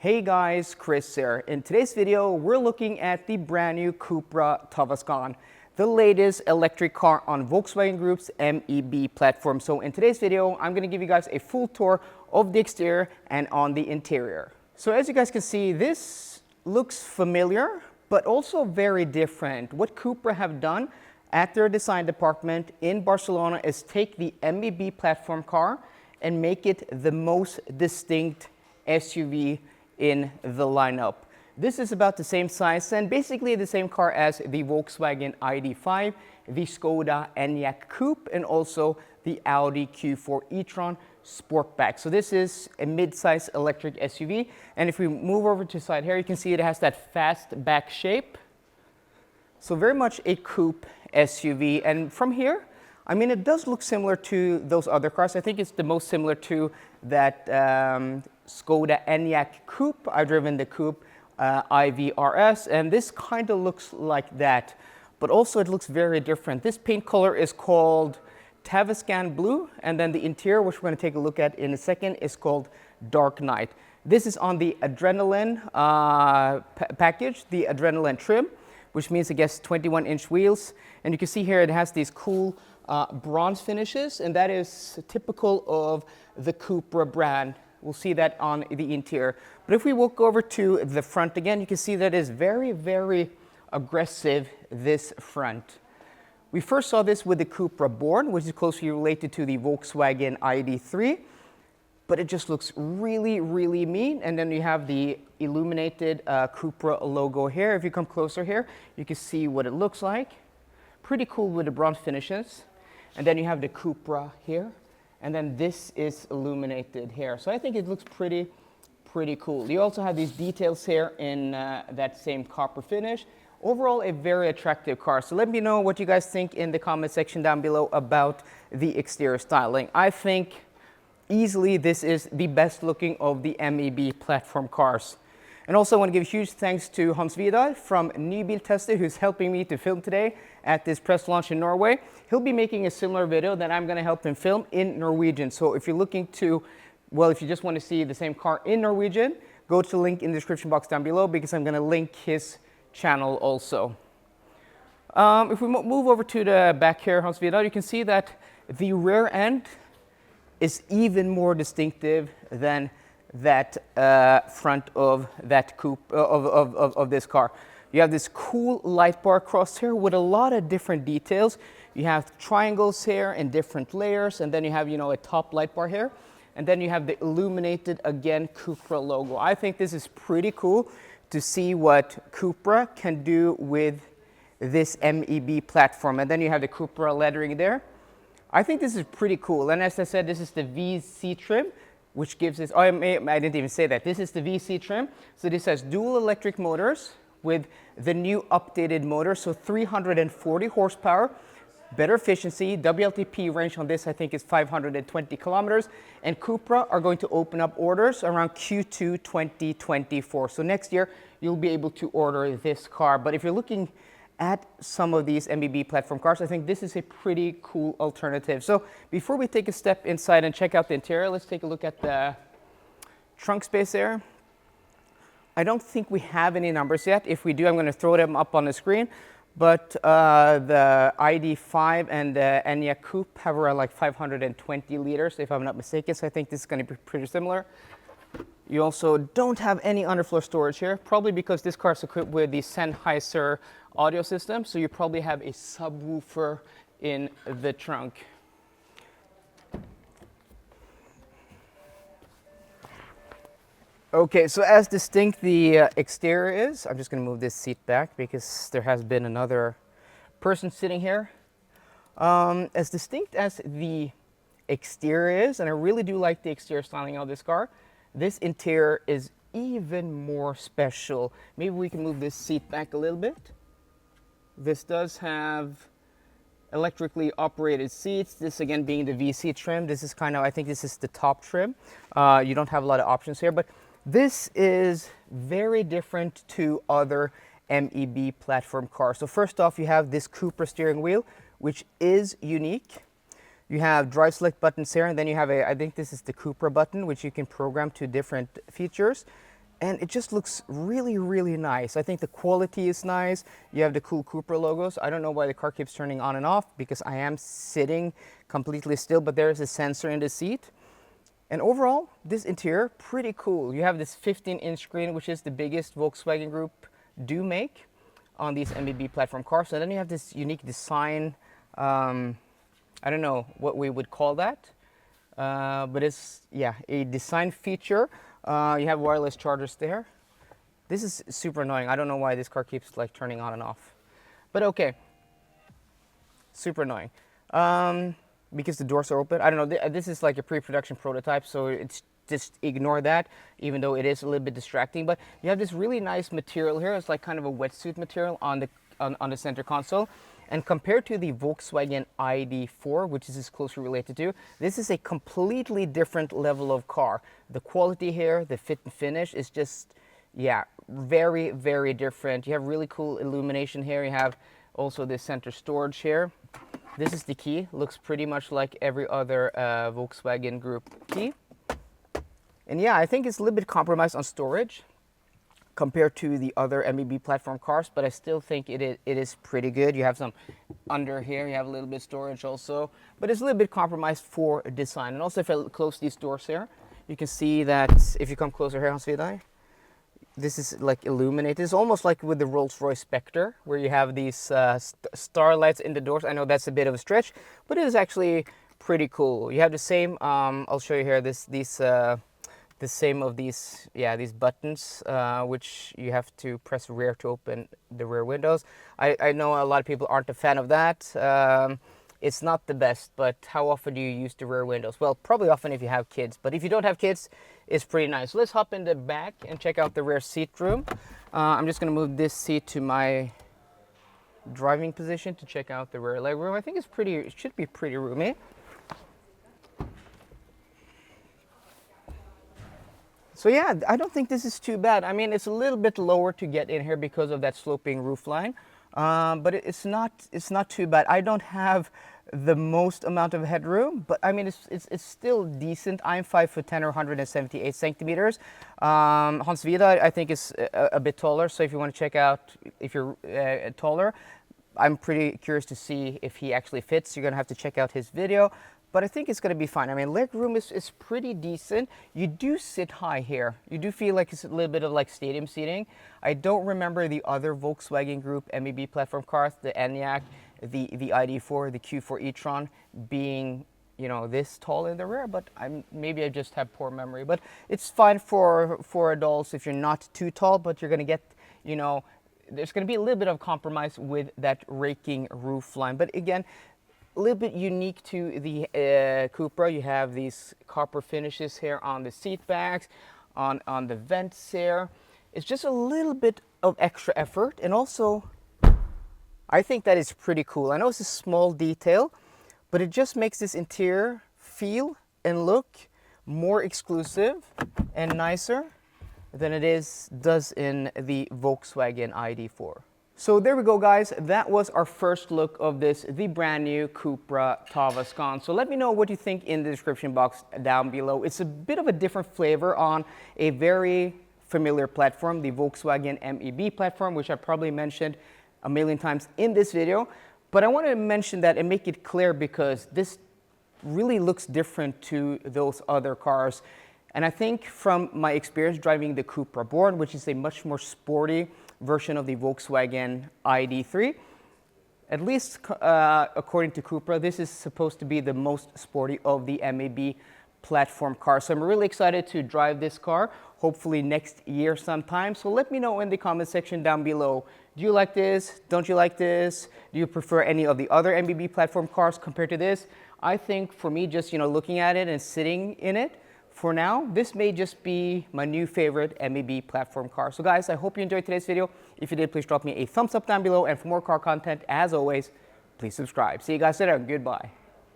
Hey guys, Chris here. In today's video, we're looking at the brand new Cupra Tavascan, the latest electric car on Volkswagen Group's MEB platform. So in today's video, I'm going to give you guys a full tour of the exterior and on the interior. So as you guys can see, this looks familiar, but also very different. What Cupra have done at their design department in Barcelona is take the MEB platform car and make it the most distinct SUV in the lineup. This is about the same size and basically the same car as the Volkswagen ID.5, the Skoda Enyaq Coupe, and also the Audi Q4 e-tron Sportback. So this is a mid-size electric SUV, and if we move over to the side here, you can see it has that fast back shape. So very much a coupe SUV, and from here, I mean, it does look similar to those other cars. I think it's the most similar to that Skoda Enyaq Coupe. I've driven the Coupe IVRS, and this kind of looks like that, but also it looks very different. This paint color is called Tavascan Blue, and then the interior, which we're going to take a look at in a second, is called Dark Knight. This is on the Adrenaline package, the Adrenaline trim, which means it gets 21-inch wheels, and you can see here it has these cool bronze finishes, and that is typical of the Cupra brand. We'll see that on the interior. But if we walk over to the front again, you can see that is very, very aggressive, this front. We first saw this with the Cupra Born, which is closely related to the Volkswagen ID.3, but it just looks really, really mean. And then you have the illuminated Cupra logo here. If you come closer here, you can see what it looks like. Pretty cool with the bronze finishes. And then you have the Cupra here. And then this is illuminated here. So I think it looks pretty cool. You also have these details here in that same copper finish. Overall, a very attractive car. So let me know what you guys think in the comment section down below about the exterior styling. I think easily this is the best looking of the MEB platform cars. And also I want to give huge thanks to Hans Vidar from Nybiltester, who's helping me to film today at this press launch in Norway. He'll be making a similar video that I'm going to help him film in Norwegian. So if you're looking to, well, if you just want to see the same car in Norwegian, go to the link in the description box down below, because I'm going to link his channel also. If we move over to the back here, Hans Vidar, you can see that the rear end is even more distinctive than that front of that coupe of this car. You have this cool light bar across here with a lot of different details. You have triangles here in different layers, and then you have, you know, a top light bar here, and then you have the illuminated, again, Cupra logo. I think this is pretty cool to see what Cupra can do with this MEB platform. And then you have the Cupra lettering there. I think this is pretty cool. And as I said, this is the VC trim, which gives this, I didn't even say that. This is the VC trim. So this has dual electric motors with the new updated motor. So 340 horsepower, better efficiency. WLTP range on this, I think, is 520 kilometers. And Cupra are going to open up orders around Q2 2024. So next year, you'll be able to order this car. But if you're looking at some of these MEB platform cars, I think this is a pretty cool alternative. So before we take a step inside and check out the interior, let's take a look at the trunk space there. I don't think we have any numbers yet. If we do, I'm going to throw them up on the screen. But the ID.5 and the Enyaq Coupe have around like 520 liters, if I'm not mistaken. So I think this is going to be pretty similar. You also don't have any underfloor storage here, probably because this car is equipped with the Sennheiser audio system. So you probably have a subwoofer in the trunk. Okay, so as distinct the exterior is, I'm just going to move this seat back because there has been another person sitting here. As distinct as the exterior is, and I really do like the exterior styling of this car, this interior is even more special. Maybe we can move this seat back a little bit. This does have electrically operated seats. This again being the VC trim. This is kind of, I think this is the top trim. You don't have a lot of options here, but this is very different to other MEB platform cars. So first off, you have this Cupra steering wheel, which is unique. You have drive select buttons here, and then you have I think this is the Cupra button, which you can program to different features. and it just looks really, really nice. I think the quality is nice. You have the cool Cupra logos. I don't know why the car keeps turning on and off because I am sitting completely still, but there is a sensor in the seat. And overall, this interior, pretty cool. You have this 15-inch screen, which is the biggest Volkswagen Group do make on these MEB platform cars. And then you have this unique design. I don't know what we would call that, but it's, yeah, a design feature. You have wireless chargers there. This is super annoying. I don't know why this car keeps like turning on and off, but okay. Super annoying. Because the doors are open. I don't know, this is like a pre-production prototype, so it's just ignore that, even though it is a little bit distracting. But you have this really nice material here. It's like kind of a wetsuit material on the center console. And compared to the Volkswagen ID4, which this is closely related to, this is a completely different level of car. The quality here, the fit and finish is just, yeah, very, very different. You have really cool illumination here. You have also this center storage here. This is the key. Looks pretty much like every other Volkswagen Group key. And yeah, I think it's a little bit compromised on storage compared to the other MEB platform cars, but I still think it is pretty good. You have some under here, you have a little bit of storage also, but it's a little bit compromised for design. And also if I close these doors here, you can see that if you come closer here, Hans Vidar, this is like illuminated. It's almost like with the Rolls-Royce Spectre, where you have these starlights in the doors. I know that's a bit of a stretch, but it is actually pretty cool. You have the same, I'll show you here, the same of these, yeah, these buttons, which you have to press rear to open the rear windows. I know a lot of people aren't a fan of that. It's not the best, but how often do you use the rear windows? Well, probably often if you have kids, but if you don't have kids, it's pretty nice. So let's hop in the back and check out the rear seat room. I'm just gonna move this seat to my driving position to check out the rear leg room. I think it should be pretty roomy. So yeah, I don't think this is too bad. I mean, it's a little bit lower to get in here because of that sloping roof line, but it's not too bad. I don't have the most amount of headroom, but I mean, it's still decent. I'm 5'10" or 178 centimeters. Hans Vidar, I think, is a bit taller. So if you want to check out if you're taller, I'm pretty curious to see if he actually fits. You're gonna have to check out his video. But I think it's going to be fine. I mean, leg room is pretty decent. You do sit high here. You do feel like it's a little bit of like stadium seating. I don't remember the other Volkswagen Group MEB platform cars, the Enyaq, the ID4, the Q4 e-tron being, you know, this tall in the rear, but maybe I just have poor memory. But it's fine for adults if you're not too tall, but you're going to get, you know, there's going to be a little bit of compromise with that raking roof line. But again, a little bit unique to the Cupra. You have these copper finishes here on the seat backs, on the vents here. It's just a little bit of extra effort, and also I think that is pretty cool. I know it's a small detail, but it just makes this interior feel and look more exclusive and nicer than it does in the Volkswagen ID4. So there we go, guys. That was our first look of the brand new Cupra Tavascan. So let me know what you think in the description box down below. It's a bit of a different flavor on a very familiar platform, the Volkswagen MEB platform, which I probably mentioned a million times in this video. But I wanted to mention that and make it clear because this really looks different to those other cars. And I think from my experience driving the Cupra Born, which is a much more sporty version of the Volkswagen ID3, at least according to Cupra, this is supposed to be the most sporty of the MEB platform cars. So I'm really excited to drive this car, hopefully next year sometime. So let me know in the comment section down below. Do you like this? Don't you like this? Do you prefer any of the other MEB platform cars compared to this? I think for me, just looking at it and sitting in it, for now, this may just be my new favorite MEB platform car. So guys, I hope you enjoyed today's video. If you did, please drop me a thumbs up down below. And for more car content, as always, please subscribe. See you guys later. Goodbye.